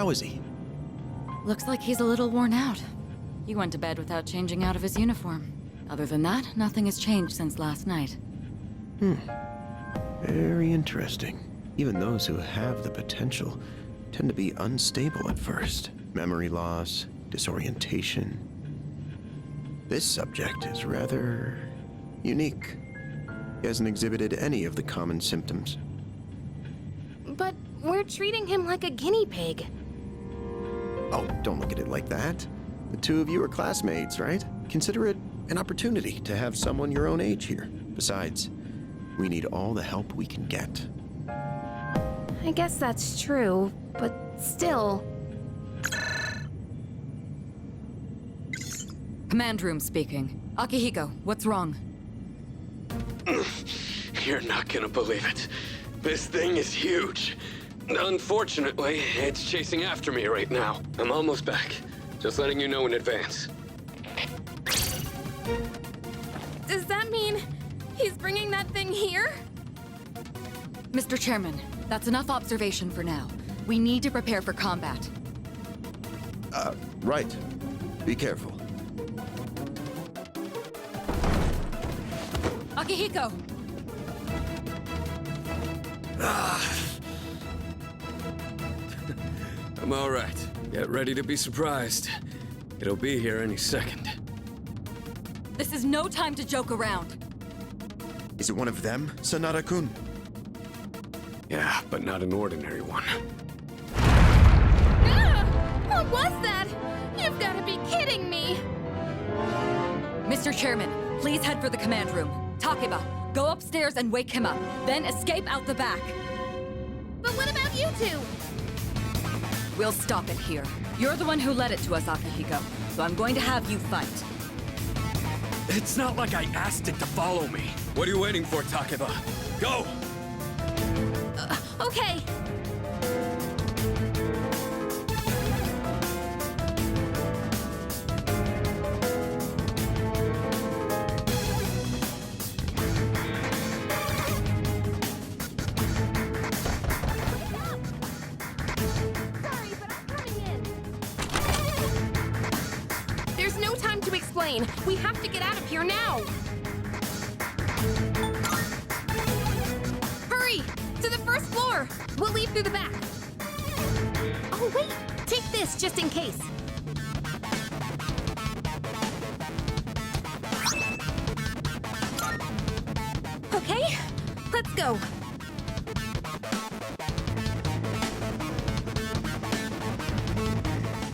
How is he? Looks like he's a little worn out. He went to bed without changing out of his uniform. Other than that, nothing has changed since last night. Very interesting. Even those who have the potential tend to be unstable at first. Memory loss, disorientation. This subject is rather unique. He hasn't exhibited any of the common symptoms. But we're treating him like a guinea pig. Oh, don't look at it like that. The two of you are classmates, right? Consider it an opportunity to have someone your own age here. Besides, we need all the help we can get. I guess that's true, but still... Command room speaking. Akihiko, what's wrong? You're not gonna believe it. This thing is huge. Unfortunately, it's chasing after me right now. I'm almost back. Just letting you know in advance. Does that mean he's bringing that thing here? Mr. Chairman, that's enough observation for now. We need to prepare for combat. Right. Be careful. Akihiko! I'm all right. Get ready to be surprised. It'll be here any second. This is no time to joke around. Is it one of them, Sanada-kun? Yeah, but not an ordinary one. What was that? You've got to be kidding me! Mr. Chairman, please head for the command room. Takeba, go upstairs and wake him up. Then escape out the back. But what about you two? We'll stop it here. You're the one who led it to us, Akihiko. So I'm going to have you fight. It's not like I asked it to follow me. What are you waiting for, Takeba? Go! Okay. Sorry, but I'm coming in. There's no time to explain. We have to get out of here now. Hurry! To the first floor! We'll leave through the back. Oh, wait! Take this just in case. Okay, let's go.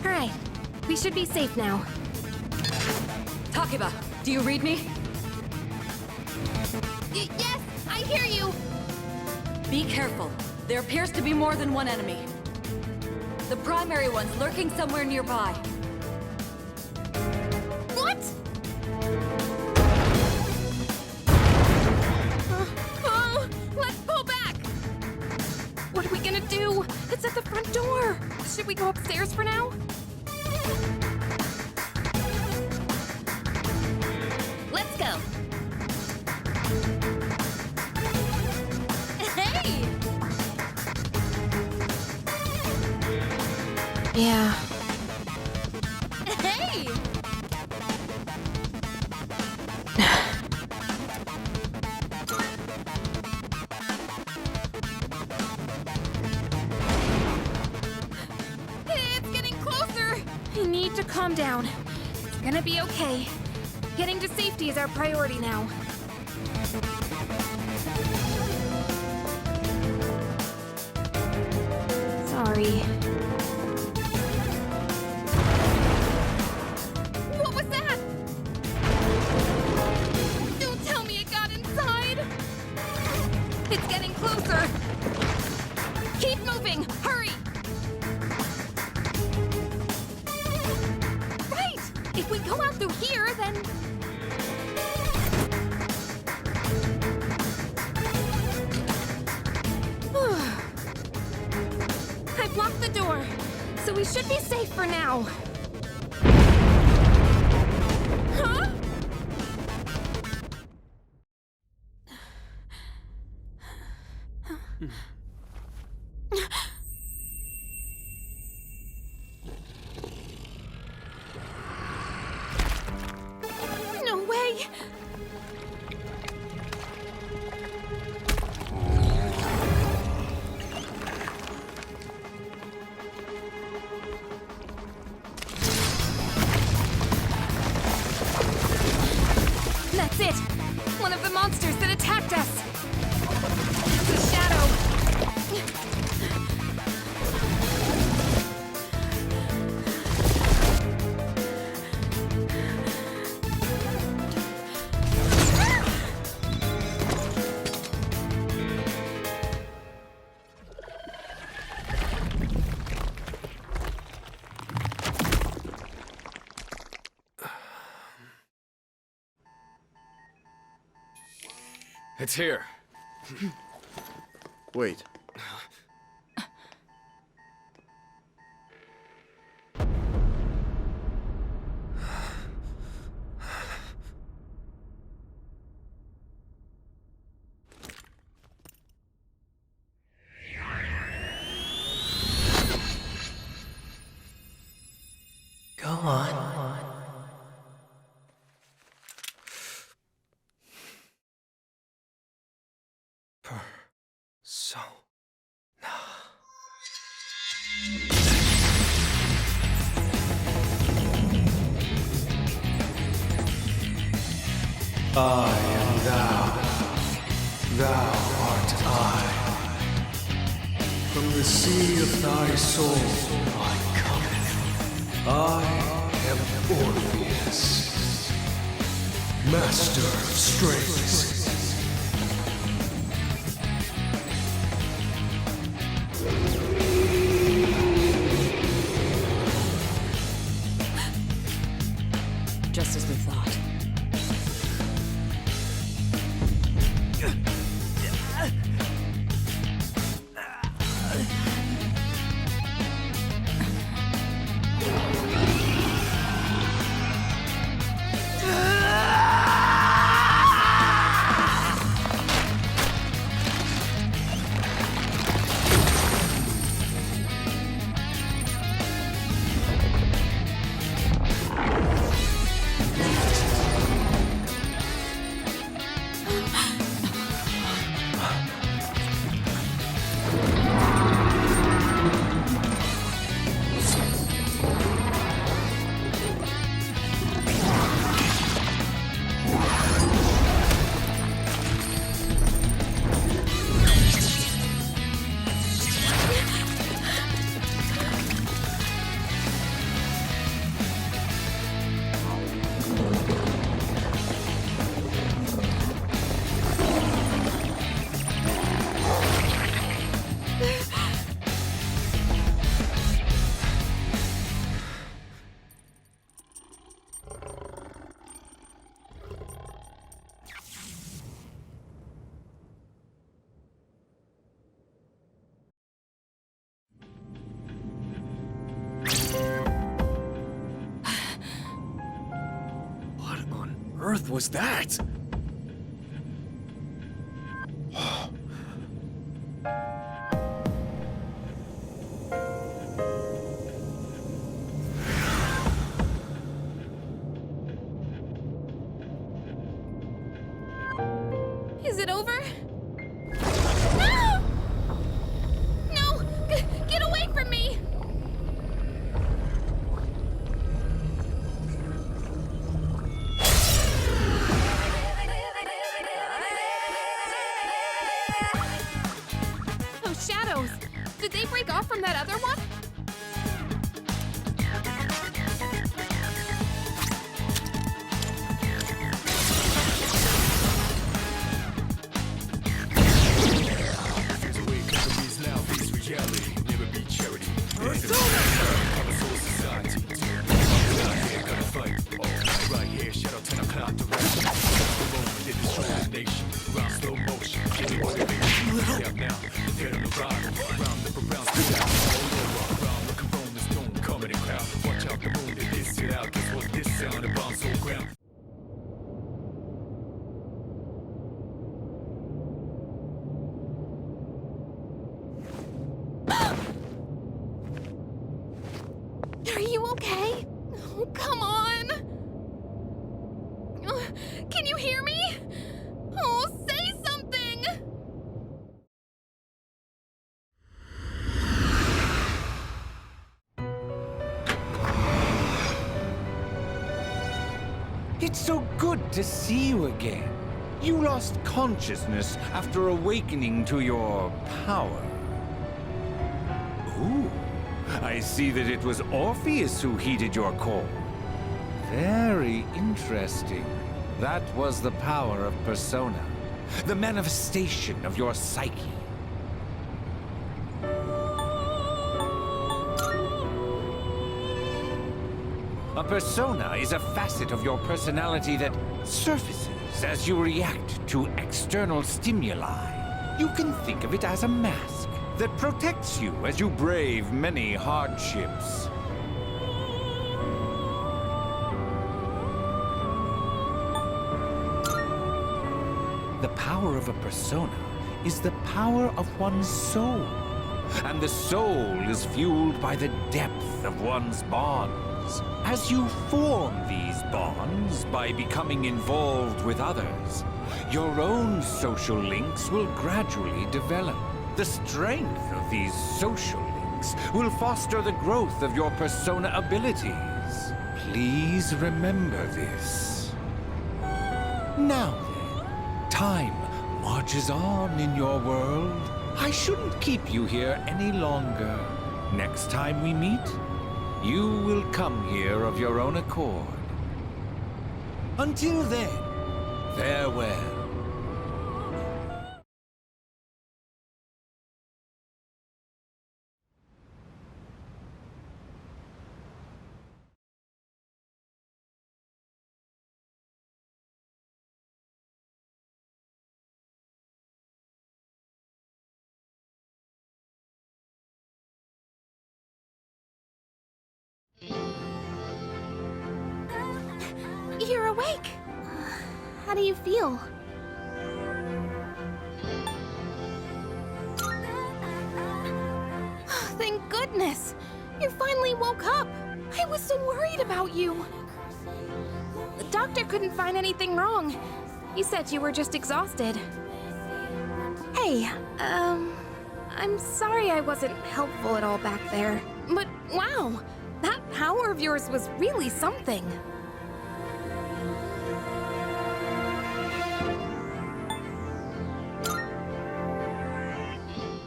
All right, we should be safe now. Takeba, do you read me? Yes, I hear you. Be careful. There appears to be more than one enemy. The primary one's lurking somewhere nearby. What? Let's pull back. What are we gonna do? It's at the front door. Should we go upstairs for now? Let's go. Hey! Yeah. Hey! It's getting closer! I need to calm down. It's gonna be okay. Getting to safety is our priority now. Sorry. What was that? Don't tell me it got inside! It's getting closer! Keep moving! Hurry! Right! If we go out through here, then... I blocked the door, so we should be safe for now. Huh? It's here. Wait. Go on. I am thou. Thou art I. From the sea of thy soul I come. I am Orpheus, master of strings. Just as we thought. Earth was that? Is it over? No! No! Get away from me! Those shadows! Did they break off from that other one? Are you okay? Oh, come on! Can you hear me? Oh, say something! It's so good to see you again. You lost consciousness after awakening to your power. Ooh, I see that it was Orpheus who heeded your call. Very interesting. That was the power of Persona, the manifestation of your psyche. A persona is a facet of your personality that surfaces as you react to external stimuli. You can think of it as a mask that protects you as you brave many hardships. The power of a persona is the power of one's soul. And the soul is fueled by the depth of one's bonds. As you form these bonds by becoming involved with others, your own social links will gradually develop. The strength of these social links will foster the growth of your persona abilities. Please remember this. Now then, time marches on in your world. I shouldn't keep you here any longer. Next time we meet, you will come here of your own accord. Until then, farewell. You're awake! How do you feel? Thank goodness! You finally woke up! I was so worried about you! The doctor couldn't find anything wrong. He said you were just exhausted. Hey, I'm sorry I wasn't helpful at all back there. But wow! That power of yours was really something.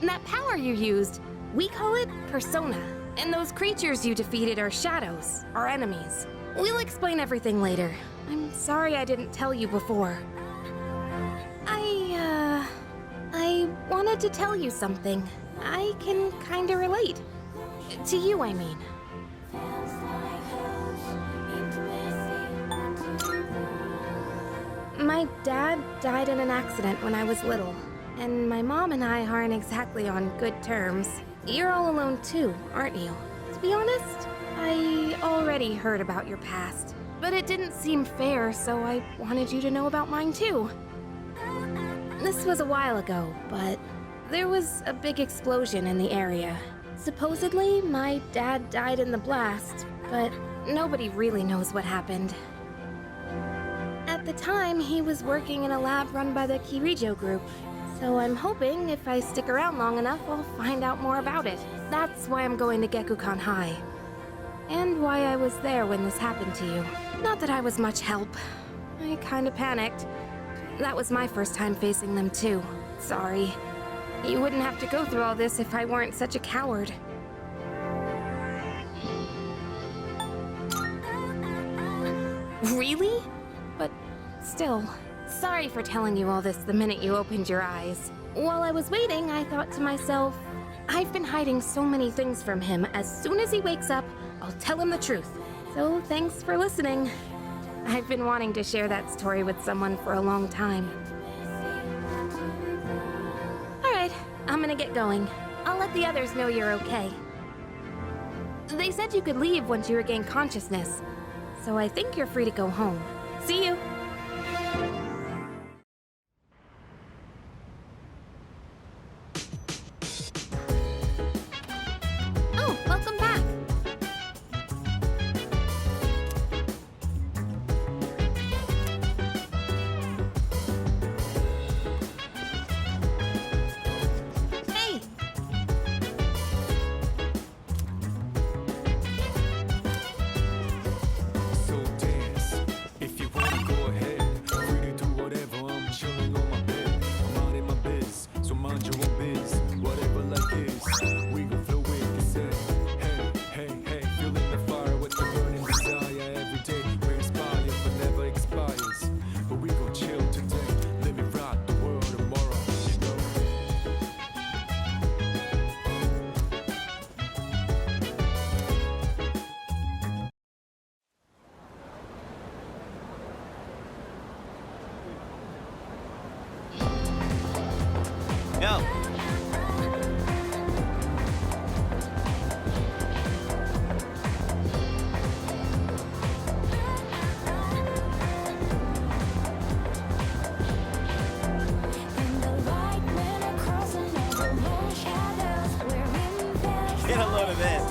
That power you used, we call it Persona. And those creatures you defeated are shadows, our enemies. We'll explain everything later. I'm sorry I didn't tell you before. I wanted to tell you something. I can kinda relate. To you, I mean. My dad died in an accident when I was little. And my mom and I aren't exactly on good terms. You're all alone too, aren't you? To be honest, I already heard about your past. But it didn't seem fair, so I wanted you to know about mine too. This was a while ago, but there was a big explosion in the area. Supposedly, my dad died in the blast, but nobody really knows what happened. At the time, he was working in a lab run by the Kirijo group. So I'm hoping if I stick around long enough, I'll find out more about it. That's why I'm going to Gekukan High. And why I was there when this happened to you. Not that I was much help. I kinda panicked. That was my first time facing them too. Sorry. You wouldn't have to go through all this if I weren't such a coward. Really? But still. Sorry for telling you all this the minute you opened your eyes. While I was waiting, I thought to myself, I've been hiding so many things from him. As soon as he wakes up, I'll tell him the truth. So thanks for listening. I've been wanting to share that story with someone for a long time. Alright, I'm gonna get going. I'll let the others know you're okay. They said you could leave once you regain consciousness, so I think you're free to go home. See you! Oh, welcome back! Hey! So dance. If you wanna go get a load of this.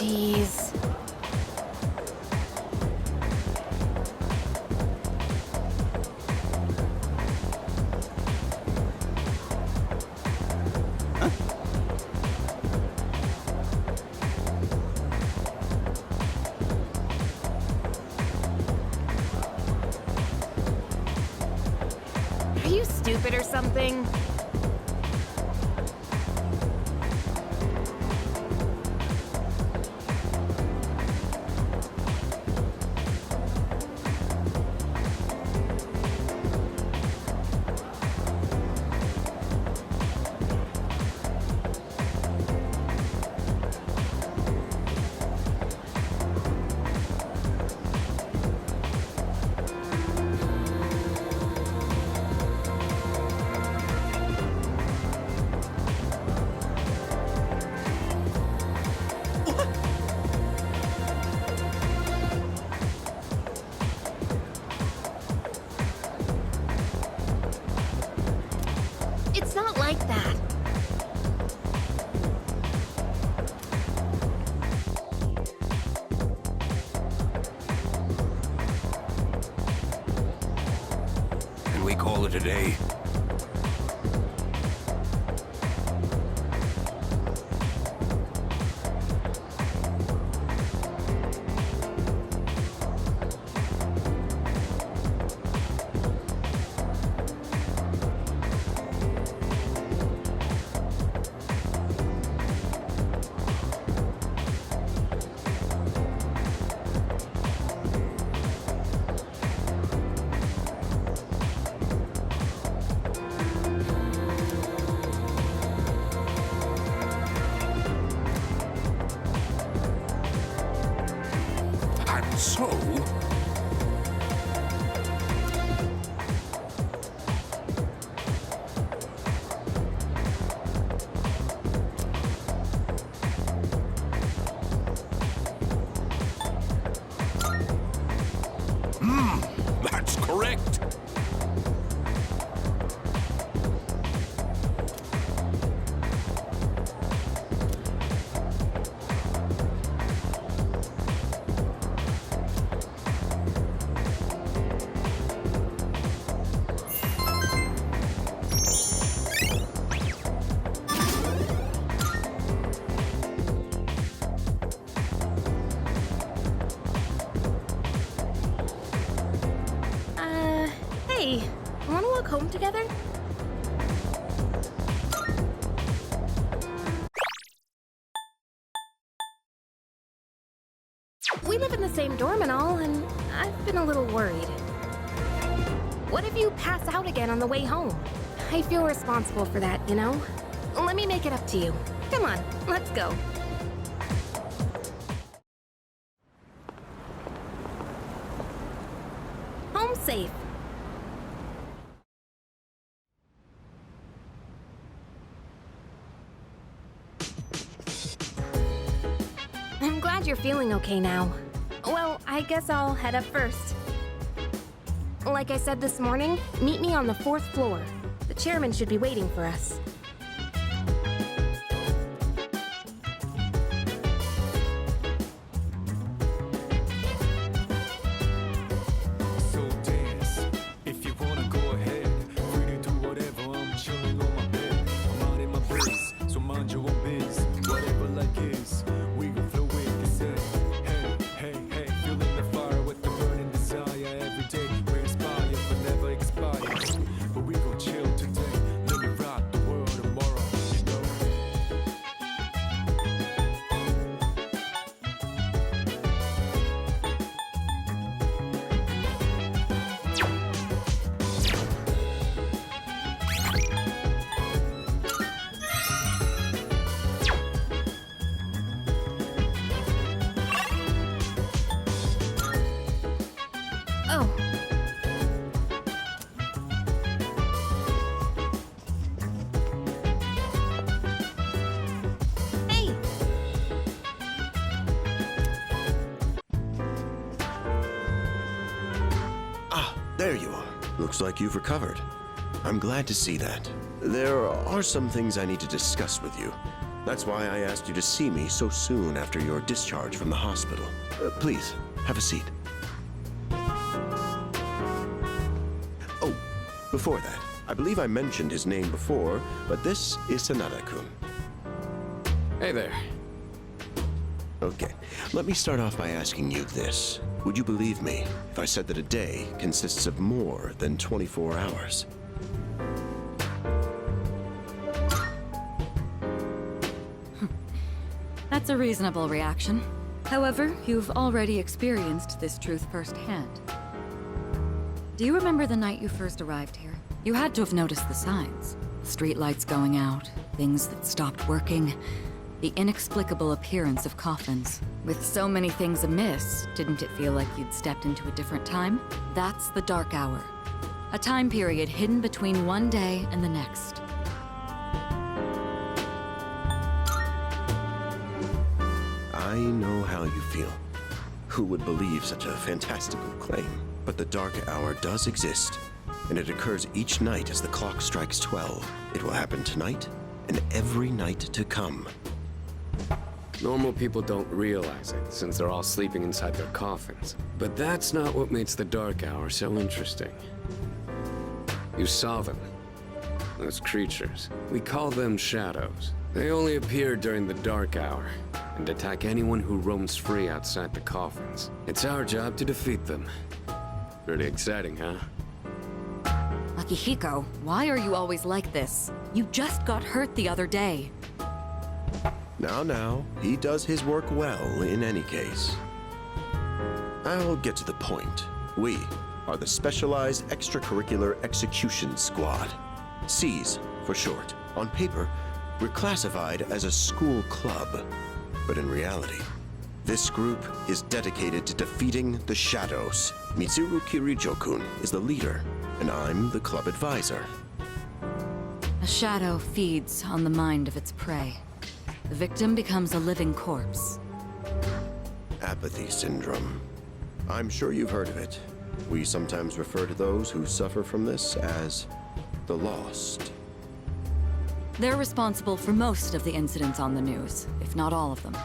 Jeez. Are you stupid or something? It's not like that. And we call it a day. And so... that's correct. Hey, wanna walk home together? We live in the same dorm and all, and I've been a little worried. What if you pass out again on the way home? I feel responsible for that, you know? Let me make it up to you. Come on, let's go. Home safe. I'm glad you're feeling okay now. Well, I guess I'll head up first. Like I said this morning, meet me on the 4th floor. The chairman should be waiting for us. So dance, if you wanna go ahead. Free to do whatever, I'm chilling on my bed. I'm out in my biz, so mind your own biz. Whatever like is, we gon' flow with the set. Hey, hey, hey, feeling the fire with the burning desire every day. We're inspired but never expired. But we gon' chill today, let me rock the world. There you are. Looks like you've recovered. I'm glad to see that. There are some things I need to discuss with you. That's why I asked you to see me so soon after your discharge from the hospital. Please, have a seat. Oh, before that, I believe I mentioned his name before, but this is Sanada-kun. Hey there. Okay, let me start off by asking you this. Would you believe me if I said that a day consists of more than 24 hours? That's a reasonable reaction. However, you've already experienced this truth firsthand. Do you remember the night you first arrived here? You had to have noticed the signs. Streetlights going out, things that stopped working, the inexplicable appearance of coffins. With so many things amiss, didn't it feel like you'd stepped into a different time? That's the Dark Hour. A time period hidden between one day and the next. I know how you feel. Who would believe such a fantastical claim? But the Dark Hour does exist, and it occurs each night as the clock strikes 12. It will happen tonight, and every night to come. Normal people don't realize it, since they're all sleeping inside their coffins. But that's not what makes the Dark Hour so interesting. You saw them. Those creatures. We call them shadows. They only appear during the Dark Hour, and attack anyone who roams free outside the coffins. It's our job to defeat them. Pretty exciting, huh? Akihiko, why are you always like this? You just got hurt the other day. Now, he does his work well in any case. I'll get to the point. We are the Specialized Extracurricular Execution Squad. SEAS for short. On paper, we're classified as a school club. But in reality, this group is dedicated to defeating the Shadows. Mitsuru Kirijo-kun is the leader, and I'm the club advisor. A shadow feeds on the mind of its prey. The victim becomes a living corpse. Apathy syndrome. I'm sure you've heard of it. We sometimes refer to those who suffer from this as the lost. They're responsible for most of the incidents on the news, if not all of them.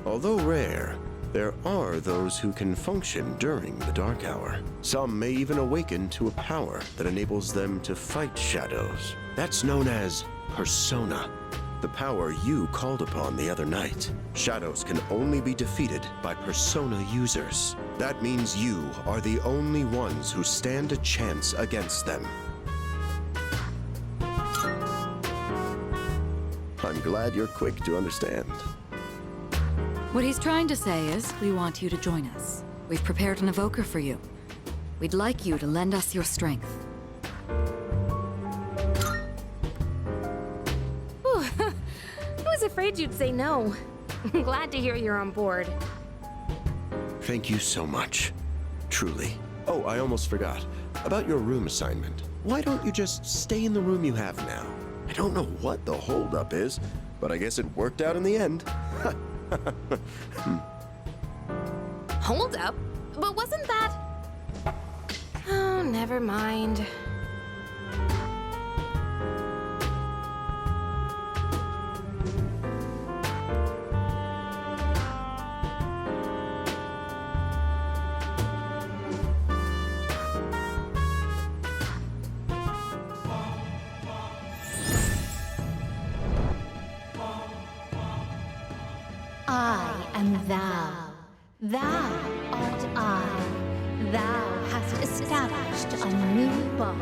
Although rare, there are those who can function during the Dark Hour. Some may even awaken to a power that enables them to fight shadows. That's known as Persona, the power you called upon the other night. Shadows can only be defeated by Persona users. That means you are the only ones who stand a chance against them. I'm glad you're quick to understand. What he's trying to say is, we want you to join us. We've prepared an evoker for you. We'd like you to lend us your strength. Whew. I was afraid you'd say no. I'm glad to hear you're on board. Thank you so much. Truly. Oh, I almost forgot. About your room assignment. Why don't you just stay in the room you have now? I don't know what the holdup is, but I guess it worked out in the end. Hold up? But wasn't that... Oh, never mind. I am thou. Thou art I. Thou hast established a new bond.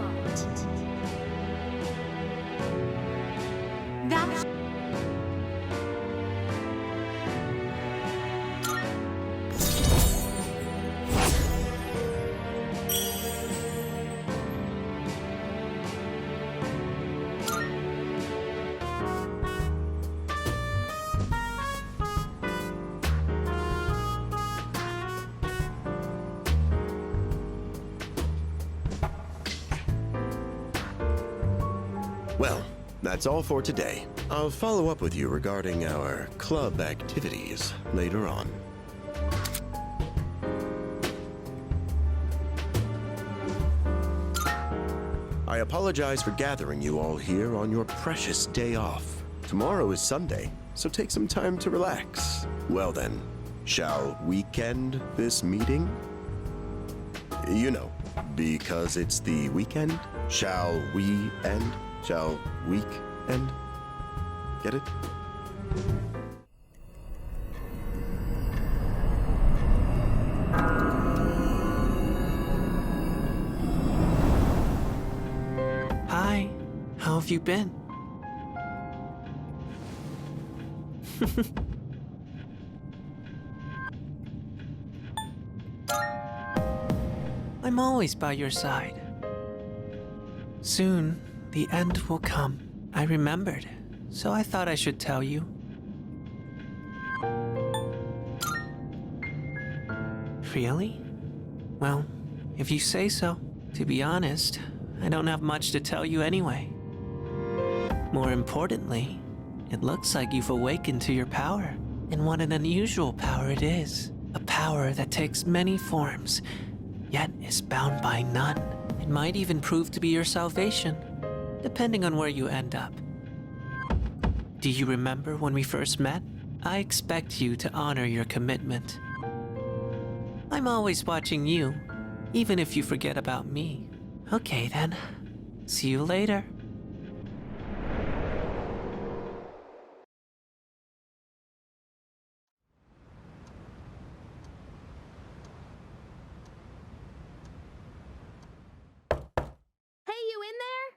Thou Well, that's all for today. I'll follow up with you regarding our club activities later on. I apologize for gathering you all here on your precious day off. Tomorrow is Sunday, so take some time to relax. Well then, shall weekend this meeting? You know, because it's the weekend. Shall we end? Shall week end? Get it? Hi, how have you been? I'm always by your side. Soon, the end will come. I remembered, so I thought I should tell you. Really? Well, if you say so. To be honest, I don't have much to tell you anyway. More importantly, it looks like you've awakened to your power. And what an unusual power it is. A power that takes many forms, yet is bound by none. It might even prove to be your salvation, depending on where you end up. Do you remember when we first met? I expect you to honor your commitment. I'm always watching you, even if you forget about me. Okay then, see you later. Hey, you in there?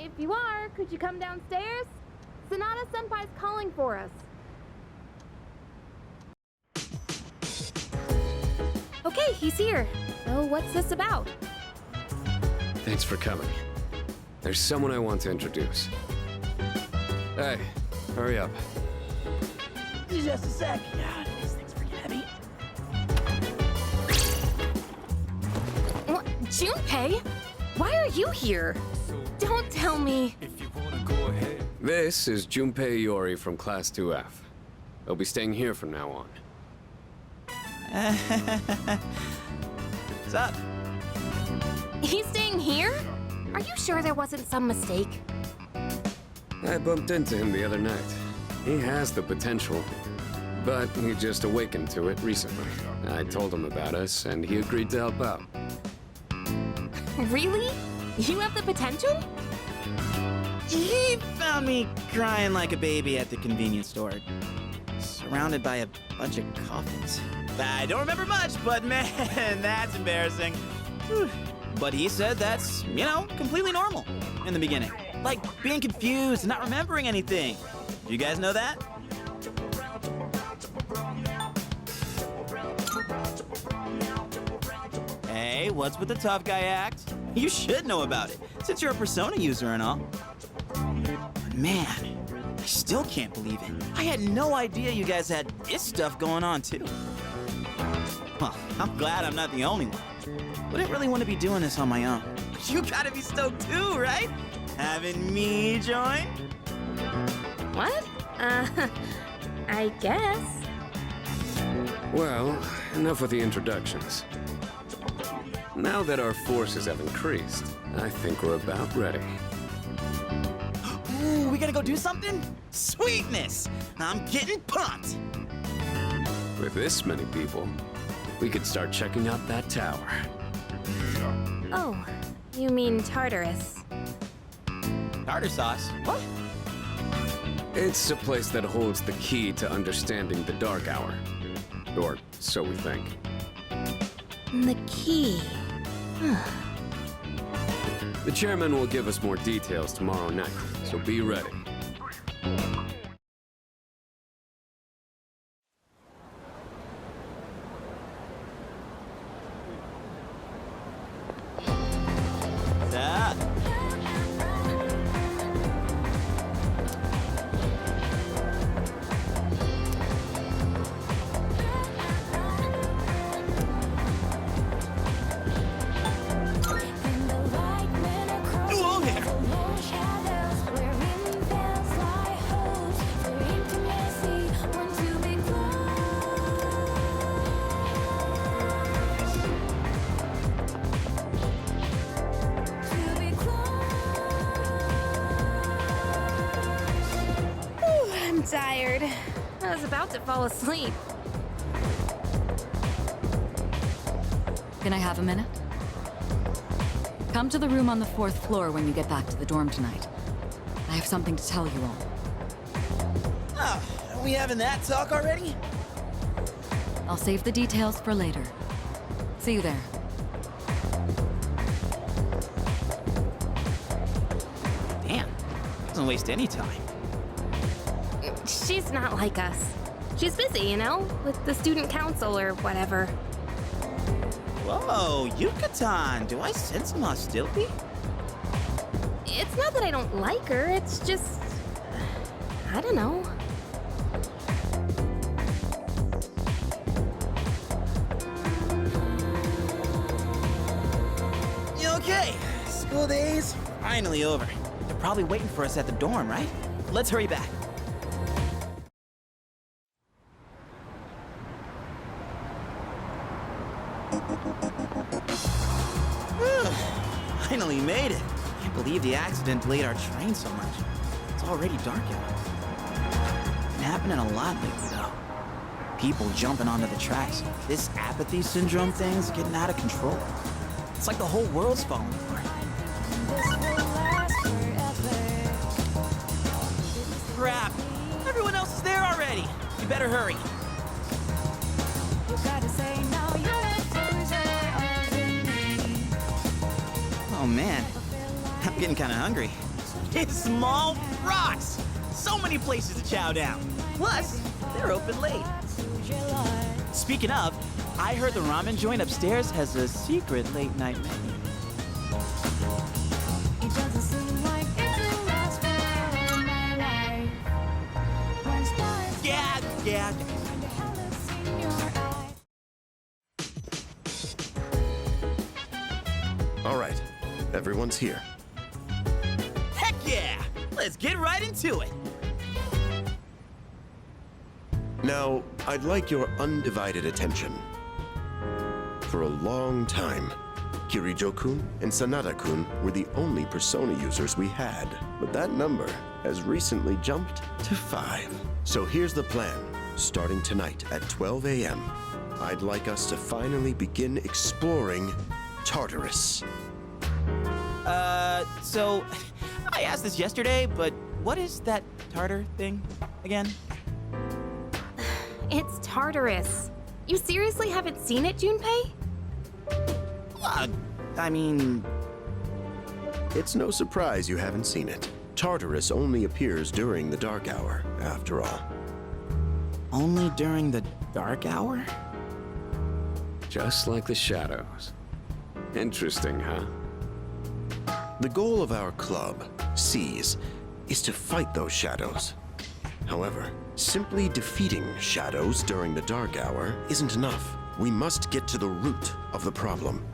If you are, could you come downstairs? Sonata Senpai's calling for us. Okay, he's here. So what's this about? Thanks for coming. There's someone I want to introduce. Hey, hurry up. Just a sec. God, this thing's freaking heavy. What? Junpei? Why are you here? Don't tell me. If you wanna go ahead. This is Junpei Iori from Class 2F. He'll be staying here from now on. What's up? He's staying here? Are you sure there wasn't some mistake? I bumped into him the other night. He has the potential, but he just awakened to it recently. I told him about us, and he agreed to help out. Really? You have the potential? He found me crying like a baby at the convenience store, surrounded by a bunch of coffins. I don't remember much, but man, that's embarrassing. Whew. But he said that's, completely normal in the beginning. Like being confused and not remembering anything. Do you guys know that? Hey, what's with the tough guy act? You should know about it, since you're a Persona user and all. But man, I still can't believe it. I had no idea you guys had this stuff going on too. Well, I'm glad I'm not the only one. Wouldn't really want to be doing this on my own. You gotta be stoked too, right? Having me join? What? I guess. Well, enough with the introductions. Now that our forces have increased, I think we're about ready. Ooh, we gotta go do something? Sweetness! I'm getting pumped! With this many people, we could start checking out that tower. Oh, you mean Tartarus. Tartar sauce? What? It's a place that holds the key to understanding the Dark Hour. Or so we think. The key. The chairman will give us more details tomorrow night, so be ready. Ah. Whoa there! I'm tired. I was about to fall asleep. Can I have a minute? Come to the room on the 4th floor when you get back to the dorm tonight. I have something to tell you all. Oh, are we having that talk already? I'll save the details for later. See you there. Damn, doesn't waste any time. She's not like us. She's busy, you know, with the student council or whatever. Whoa, Yucatan, do I sense some hostility? It's not that I don't like her, it's just... I don't know. Okay, school days finally over. They're probably waiting for us at the dorm, right? Let's hurry back. Finally made it. Can't believe the accident delayed our train so much. It's already dark out. Been happening a lot lately, though. People jumping onto the tracks. This apathy syndrome thing's getting out of control. It's like the whole world's falling apart. Crap! Everyone else is there already. You better hurry. Oh man, I'm getting kind of hungry. It's Small Rocks! So many places to chow down. Plus, they're open late. Speaking of, I heard the ramen joint upstairs has a secret late night menu. Yeah. All right, everyone's here. Heck yeah! Let's get right into it. Now, I'd like your undivided attention. For a long time, Kirijo-kun and Sanada-kun were the only Persona users we had, but that number has recently jumped to 5. So here's the plan. Starting tonight at 12 a.m., I'd like us to finally begin exploring Tartarus. So, I asked this yesterday, but what is that tartar thing again? It's Tartarus. You seriously haven't seen it, Junpei? I mean... It's no surprise you haven't seen it. Tartarus only appears during the dark hour, after all. Only during the dark hour? Just like the shadows. Interesting, huh? The goal of our club, Seize, is to fight those shadows. However, simply defeating shadows during the dark hour isn't enough. We must get to the root of the problem.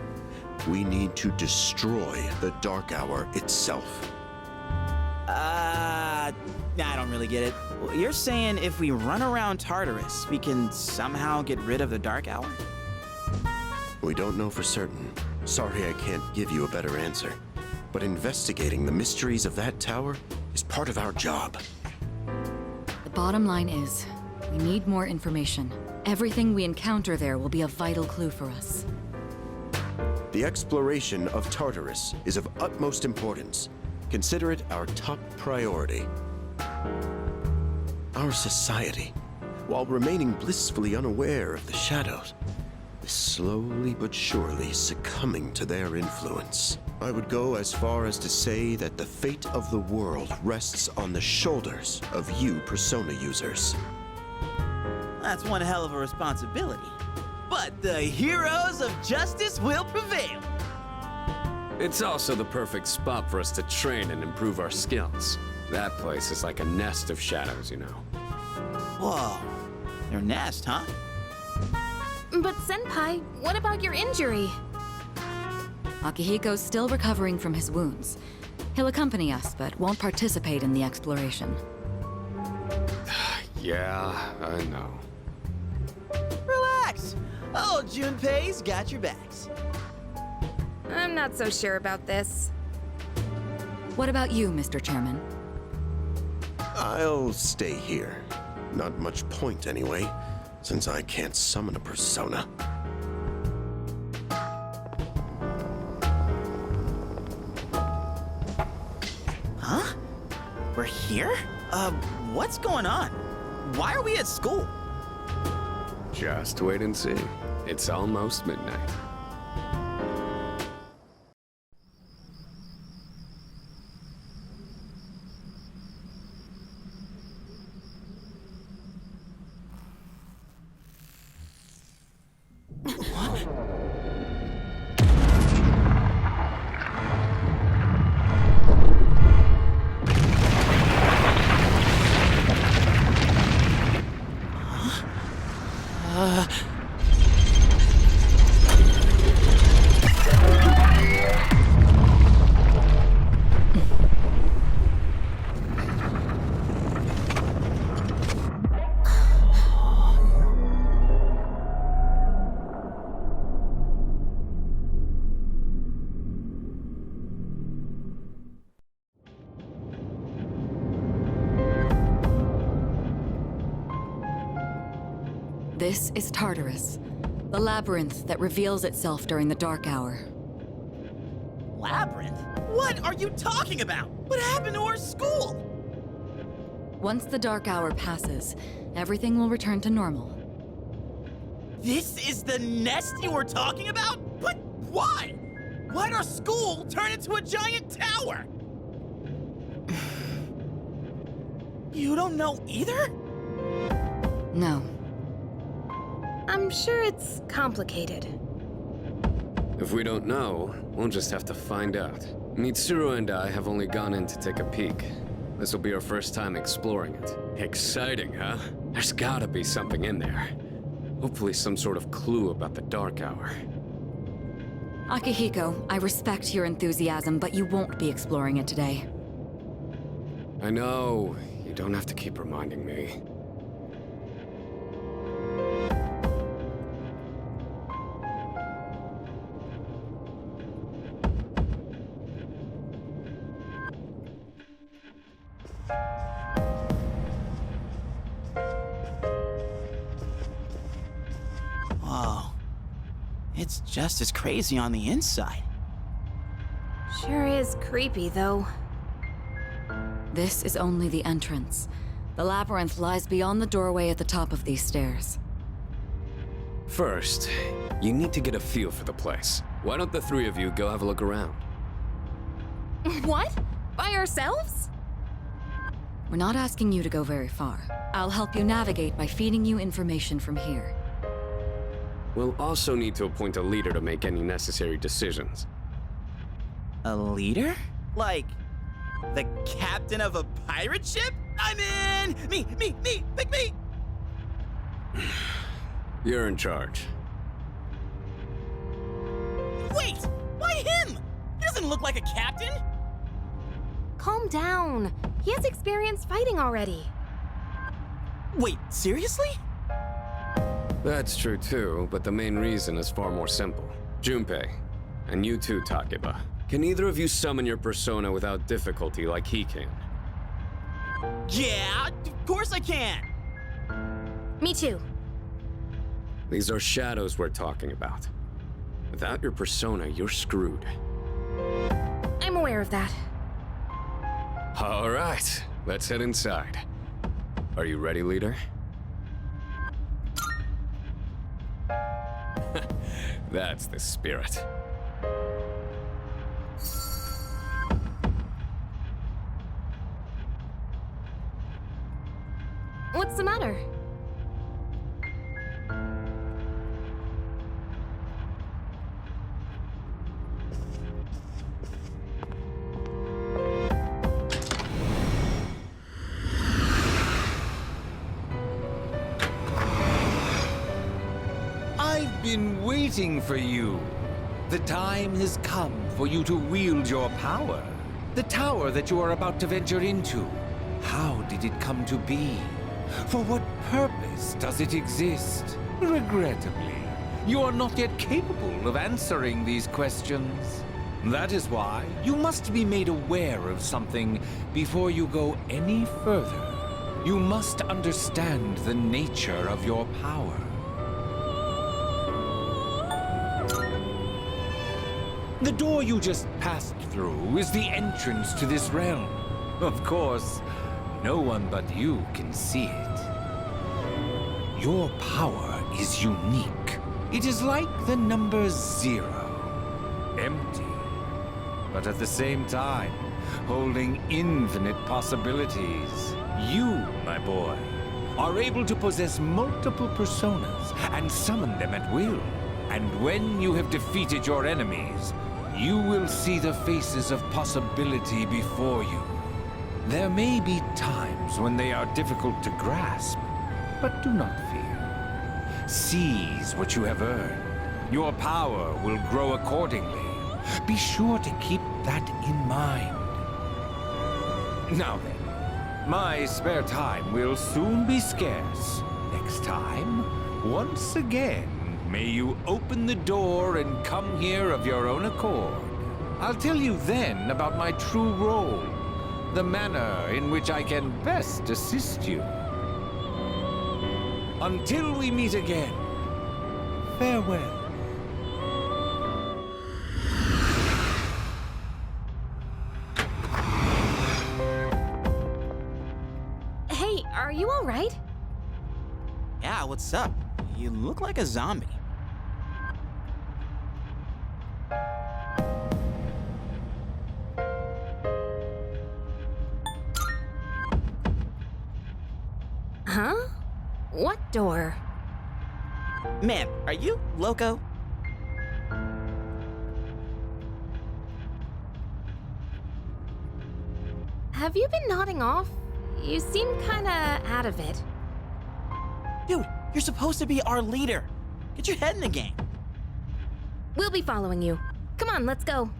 We need to destroy the dark hour itself. I don't really get it. You're saying if we run around Tartarus, we can somehow get rid of the dark hour? We don't know for certain. Sorry I can't give you a better answer. But investigating the mysteries of that tower is part of our job. The bottom line is, we need more information. Everything we encounter there will be a vital clue for us. The exploration of Tartarus is of utmost importance. Consider it our top priority. Our society, while remaining blissfully unaware of the shadows, is slowly but surely succumbing to their influence. I would go as far as to say that the fate of the world rests on the shoulders of you Persona users. That's one hell of a responsibility. But the heroes of justice will prevail. It's also the perfect spot for us to train and improve our skills. That place is like a nest of shadows, you know. Whoa, their nest, huh? But Senpai, what about your injury? Akihiko's still recovering from his wounds. He'll accompany us, but won't participate in the exploration. Yeah, I know. Relax. Oh, Junpei's got your backs. I'm not so sure about this. What about you, Mr. Chairman? I'll stay here. Not much point anyway, since I can't summon a persona. Huh? We're here? What's going on? Why are we at school? Just wait and see. It's almost midnight. This is Tartarus, the labyrinth that reveals itself during the Dark Hour. Labyrinth? What are you talking about? What happened to our school? Once the Dark Hour passes, everything will return to normal. This is the nest you were talking about? But why? Why'd our school turn into a giant tower? You don't know either? No. I'm sure it's complicated. If we don't know, we'll just have to find out. Mitsuru and I have only gone in to take a peek. This will be our first time exploring it. Exciting, huh? There's gotta be something in there. Hopefully some sort of clue about the Dark Hour. Akihiko, I respect your enthusiasm, but you won't be exploring it today. I know. You don't have to keep reminding me. Whoa. It's just as crazy on the inside. Sure is creepy, though. This is only the entrance. The labyrinth lies beyond the doorway at the top of these stairs. First, you need to get a feel for the place. Why don't the three of you go have a look around? What? By ourselves? We're not asking you to go very far. I'll help you navigate by feeding you information from here. We'll also need to appoint a leader to make any necessary decisions. A leader? Like, the captain of a pirate ship? I'm in! Pick me! You're in charge. Wait! Why him? He doesn't look like a captain! Calm down. He has experience fighting already. Wait, seriously? That's true too, but the main reason is far more simple. Junpei, and you too, Takeba. Can either of you summon your persona without difficulty like he can? Yeah, of course I can! Me too. These are shadows we're talking about. Without your persona, you're screwed. I'm aware of that. All right, let's head inside. Are you ready, leader? That's the spirit. What's the matter? I've been waiting for you. The time has come for you to wield your power. The tower that you are about to venture into. How did it come to be? For what purpose does it exist? Regrettably, you are not yet capable of answering these questions. That is why you must be made aware of something before you go any further. You must understand the nature of your power. The door you just passed through is the entrance to this realm. Of course, no one but you can see it. Your power is unique. It is like the number 0. Empty, but at the same time, holding infinite possibilities. You, my boy, are able to possess multiple personas and summon them at will. And when you have defeated your enemies, you will see the faces of possibility before you. There may be times when they are difficult to grasp, but do not fear. Seize what you have earned. Your power will grow accordingly. Be sure to keep that in mind. Now then, my spare time will soon be scarce. Next time, once again, may you open the door and come here of your own accord. I'll tell you then about my true role, the manner in which I can best assist you. Until we meet again, farewell. Hey, are you all right? Yeah, what's up? You look like a zombie. Huh? What door? Man, are you loco? Have you been nodding off? You seem kinda out of it. Dude, you're supposed to be our leader. Get your head in the game. We'll be following you. Come on, let's go.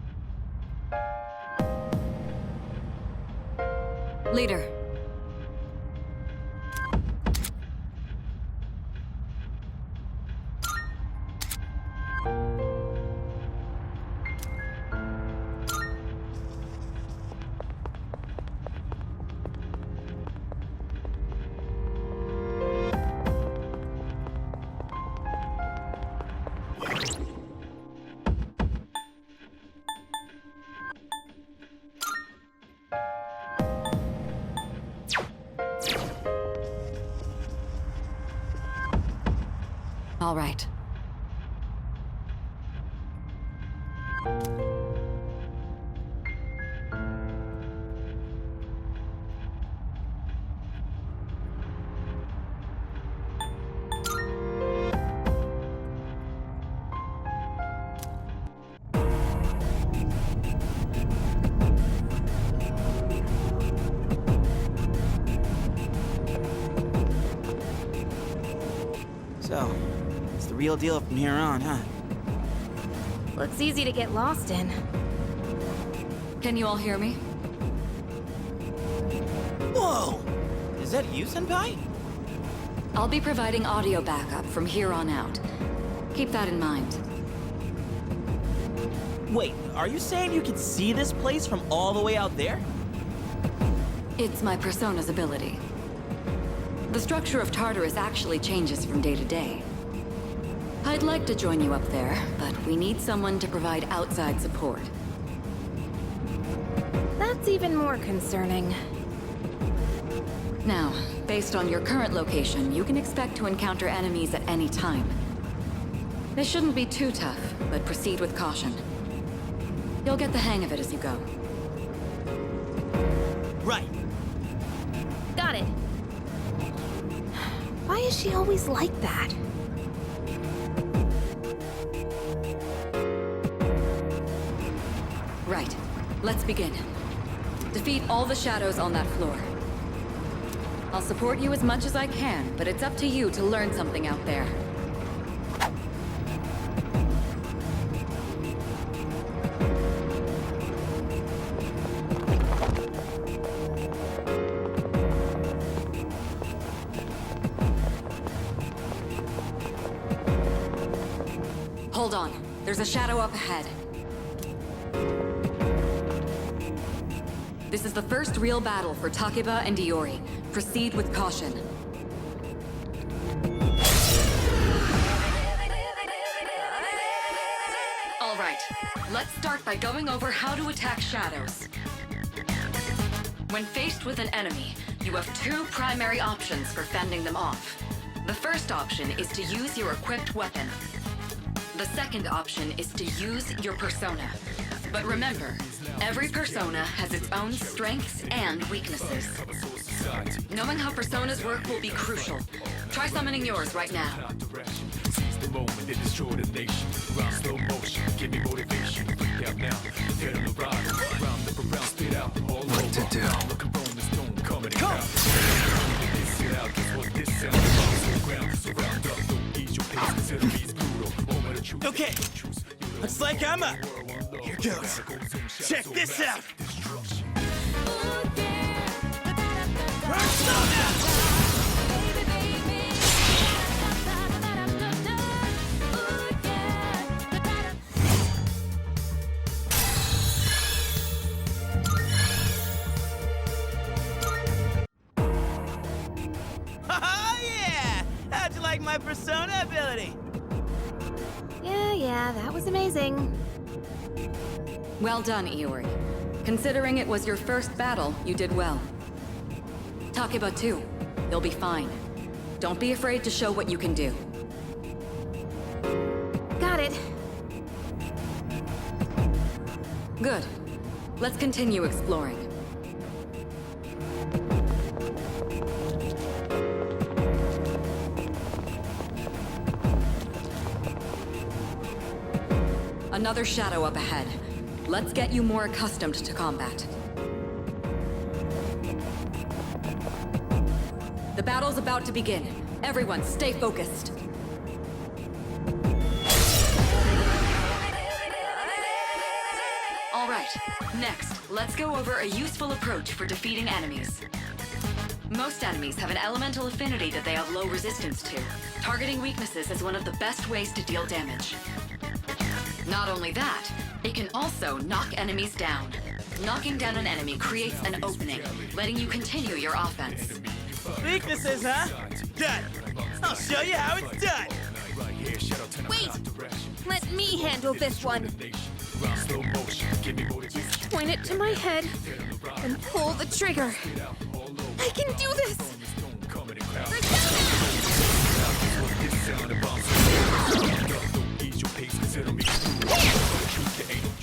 Leader. All right. So, it's the real deal from here on, huh? Looks easy to get lost in. Can you all hear me? Whoa! Is that you, Senpai? I'll be providing audio backup from here on out. Keep that in mind. Wait, are you saying you can see this place from all the way out there? It's my persona's ability. The structure of Tartarus actually changes from day to day. I'd like to join you up there, but we need someone to provide outside support. That's even more concerning. Now, based on your current location, you can expect to encounter enemies at any time. They shouldn't be too tough, but proceed with caution. You'll get the hang of it as you go. Right. Got it. Why is she always like that? Right. Let's begin. Defeat all the shadows on that floor. I'll support you as much as I can, but it's up to you to learn something out there. Hold on. There's a shadow up ahead. This is the first real battle for Takeba and Iori. Proceed with caution. All right, let's start by going over how to attack shadows. When faced with an enemy, you have two primary options for fending them off. The first option is to use your equipped weapon. The second option is to use your persona. But remember, every persona has its own strengths and weaknesses. Knowing how personas work will be crucial. Try summoning yours right now. Seize the moment, they destroy the nation. Round slow motion, give me motivation. Freak out now, get on the ride. Round the around, spit out all over. What to do? Look around the stone, coming in out. This it out, this what this sound. The ground is around up, don't ease your pace, cause enemies brutal. Moment of truth. Okay, looks like I'm up. Here goes. Check this out. Persona! Oh yeah! How'd you like my persona ability? Yeah, that was amazing. Well done, Iori. Considering it was your first battle, you did well. Takeba too. You'll be fine. Don't be afraid to show what you can do. Got it. Good. Let's continue exploring. Another shadow up ahead. Let's get you more accustomed to combat. The battle's about to begin. Everyone, stay focused. All right, next, let's go over a useful approach for defeating enemies. Most enemies have an elemental affinity that they have low resistance to. Targeting weaknesses is one of the best ways to deal damage. Not only that, it can also knock enemies down. Knocking down an enemy creates an opening, letting you continue your offense. Weaknesses, huh? Done. I'll show you how it's done. Wait! Let me handle this one. Just point it to my head and pull the trigger. I can do this!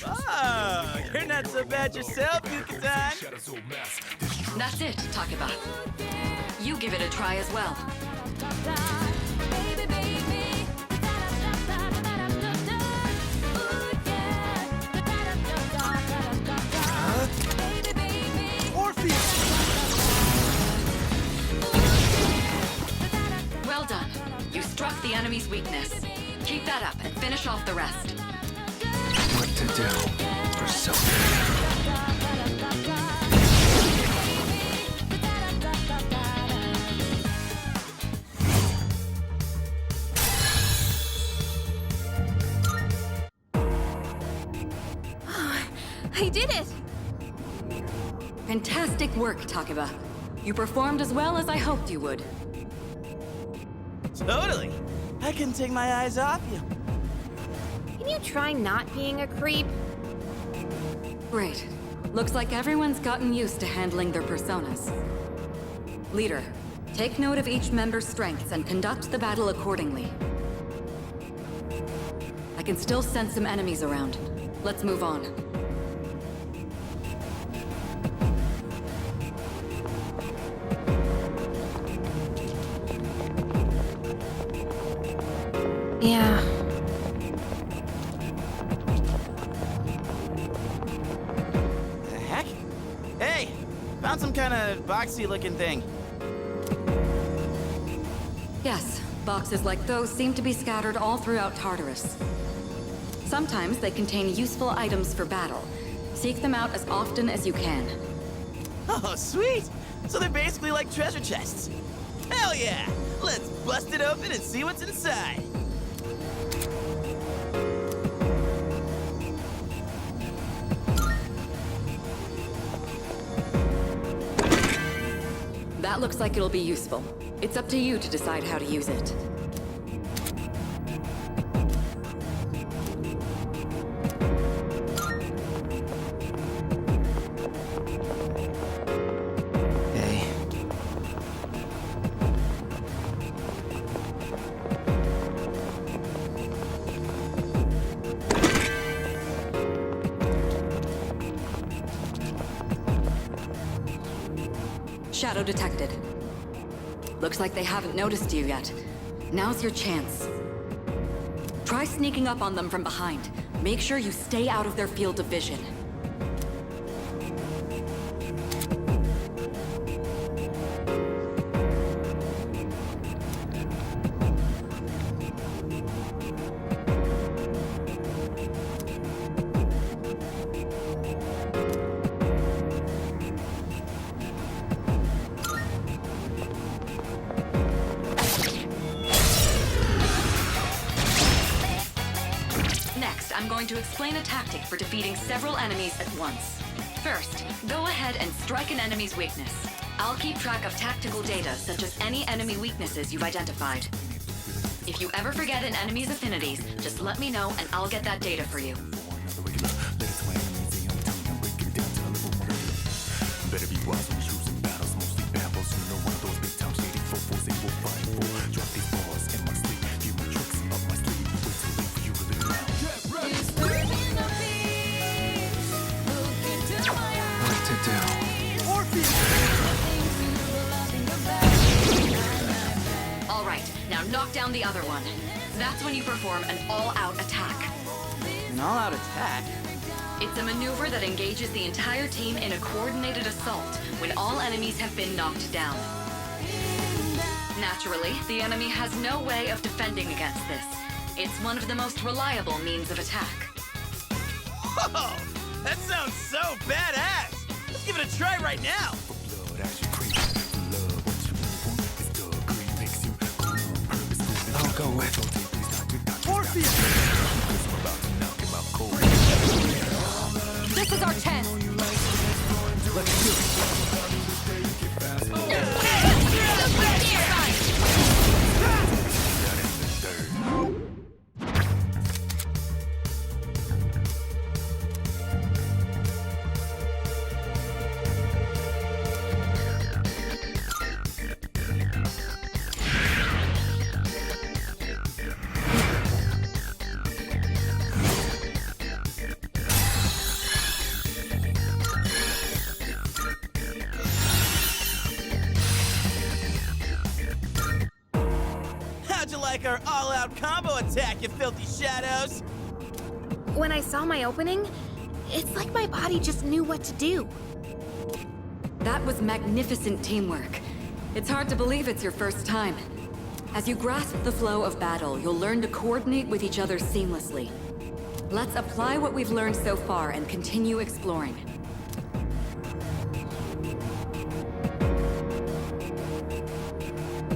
Oh, you're not so bad yourself, Yuka-san. That's it, Takeba. You give it a try as well. Well done. You struck the enemy's weakness. Keep that up and finish off the rest. What to do? Persona. I did it! Fantastic work, Takeba. You performed as well as I hoped you would. Totally. I couldn't take my eyes off you. Can you try not being a creep? Great. Looks like everyone's gotten used to handling their personas. Leader, take note of each member's strengths and conduct the battle accordingly. I can still sense some enemies around. Let's move on. Yeah. The heck? Hey, found some kind of boxy looking thing. Yes, boxes like those seem to be scattered all throughout Tartarus. Sometimes they contain useful items for battle. Seek them out as often as you can. Oh, sweet! So they're basically like treasure chests. Hell yeah! Let's bust it open and see what's inside. That looks like it'll be useful. It's up to you to decide how to use it. Hey. Shadow detected. Looks like they haven't noticed you yet. Now's your chance. Try sneaking up on them from behind. Make sure you stay out of their field of vision. Next, I'm going to explain a tactic for defeating several enemies at once. First, go ahead and strike an enemy's weakness. I'll keep track of tactical data, such as any enemy weaknesses you've identified. If you ever forget an enemy's affinities, just let me know and I'll get that data for you. Better be wise when you choosing battles, mostly babbles. You know one of those big time shady 4-4s they will fight for. Drop these bars in my sleep, few more tricks up my sleeve. Wait too late for you to live now. What to do? All right, now knock down the other one. That's when you perform an all-out attack. An all-out attack? It's a maneuver that engages the entire team in a coordinated assault when all enemies have been knocked down. Naturally, the enemy has no way of defending against this. It's one of the most reliable means of attack. Whoa! That sounds so badass! Let's give it a try right now! Blood actually creeps. Love what you really want. It's dark green makes you cool. Purpose moving. I'll go with Morpheus! I'm about to knock him out cold. This is our chance! Let's do How'd you like our all-out combo attack, you filthy shadows? When I saw my opening, it's like my body just knew what to do. That was magnificent teamwork. It's hard to believe it's your first time. As you grasp the flow of battle, you'll learn to coordinate with each other seamlessly. Let's apply what we've learned so far and continue exploring.